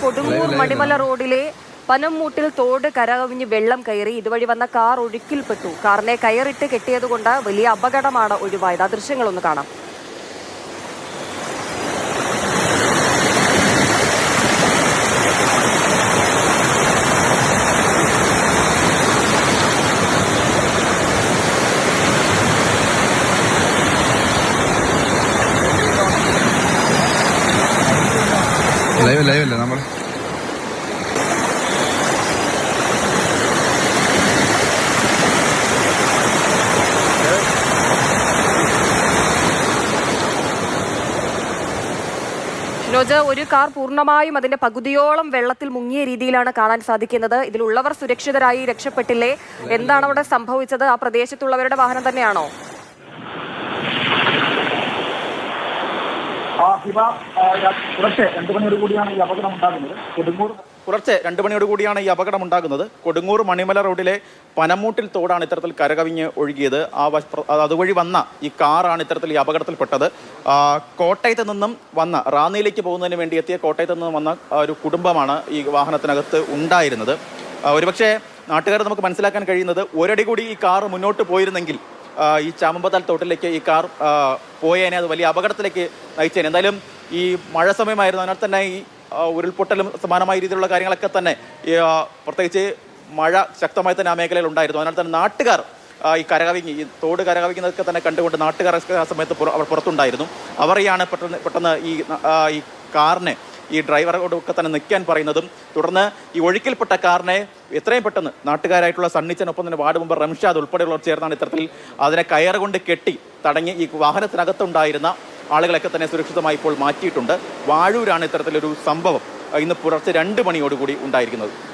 കൊടുങ്ങൂർ മണിമല റോഡിലെ പനംമൂട്ടിൽ തോട് കരകവിഞ്ഞ് വെള്ളം കയറി. ഇതുവഴി വന്ന കാർ ഒഴുക്കിൽപ്പെട്ടു. കാറിനെ കയറിട്ട് കെട്ടിയതുകൊണ്ട് വലിയ അപകടമാണ് ഒഴിവായത്. ആ ദൃശ്യങ്ങളൊന്ന് കാണാം. ലൈവല്ലേ നമ്മൾ ഷിനോജ്, ഒരു കാർ പൂർണ്ണമായും അതിന്റെ പകുതിയോളം വെള്ളത്തിൽ മുങ്ങിയ രീതിയിലാണ് കാണാൻ സാധിക്കുന്നത്. ഇതിലുള്ളവർ സുരക്ഷിതരായി രക്ഷപ്പെട്ടില്ലേ? എന്താണ് അവിടെ സംഭവിച്ചത്? ആ പ്രദേശത്തുള്ളവരുടെ വാഹനം തന്നെയാണോ? പുലർച്ചെ 2 മണിയോട് കൂടിയാണ് ഈ അപകടം ഉണ്ടാകുന്നത്. കൊടുങ്ങൂർ മണിമല റോഡിലെ പനമൂട്ടിൽ തോടാണ് ഇത്തരത്തിൽ കരകവിഞ്ഞ് ഒഴുകിയത്. അതുവഴി വന്ന ഈ കാറാണ് ഇത്തരത്തിൽ ഈ അപകടത്തിൽപ്പെട്ടത്. കോട്ടയത്ത് നിന്നും വന്ന റാന്നിയിലേക്ക് പോകുന്നതിന് വേണ്ടി എത്തിയ കോട്ടയത്ത് നിന്നും വന്ന ഒരു കുടുംബമാണ് ഈ വാഹനത്തിനകത്ത് ഉണ്ടായിരുന്നത്. ഒരുപക്ഷെ നാട്ടുകാർ നമുക്ക് മനസ്സിലാക്കാൻ കഴിയുന്നത്, ഒരടി കൂടി ഈ കാർ മുന്നോട്ട് പോയിരുന്നെങ്കിൽ ഈ ചാമ്പത്താൽ തോട്ടിലേക്ക് ഈ കാർ പോയേനെ, അത് വലിയ അപകടത്തിലേക്ക് നയിച്ചേനെ. എന്തായാലും ഈ മഴ സമയമായിരുന്നു, അതിനാൽ തന്നെ ഈ ഉരുൾപൊട്ടലും സമാനമായ രീതിയിലുള്ള കാര്യങ്ങളൊക്കെ തന്നെ പ്രത്യേകിച്ച് മഴ ശക്തമായി തന്നെ ആ മേഖലയിൽ ഉണ്ടായിരുന്നു. അതിനാൽ തന്നെ നാട്ടുകാർ ഈ ഈ തോട് കരകവിക്കുന്നതൊക്കെ തന്നെ കണ്ടുകൊണ്ട് നാട്ടുകാർ ആ സമയത്ത് അവർ പുറത്തുണ്ടായിരുന്നു. അവരെയാണ് പെട്ടെന്ന് ഈ കാറിനെ ഈ ഡ്രൈവറോടൊക്കെ തന്നെ നിൽക്കാൻ പറയുന്നതും തുടർന്ന് ഈ ഒഴുക്കിൽപ്പെട്ട കാറിനെ എത്രയും പെട്ടെന്ന് നാട്ടുകാരായിട്ടുള്ള സണ്ണിച്ചനൊപ്പം തന്നെ വാർഡ് മെമ്പർ റംഷാദ് ഉൾപ്പെടെയുള്ളവർ ചേർന്നാണ് ഇത്തരത്തിൽ അതിനെ കയറുകൊണ്ട് കെട്ടി തടഞ്ഞ് ഈ വാഹനത്തിനകത്തുണ്ടായിരുന്ന ആളുകളൊക്കെ തന്നെ സുരക്ഷിതമായി ഇപ്പോൾ മാറ്റിയിട്ടുണ്ട്. വാഴൂരാണ് ഇത്തരത്തിലൊരു സംഭവം ഇന്ന് പുലർച്ചെ 2 മണിയോടുകൂടി ഉണ്ടായിരിക്കുന്നത്.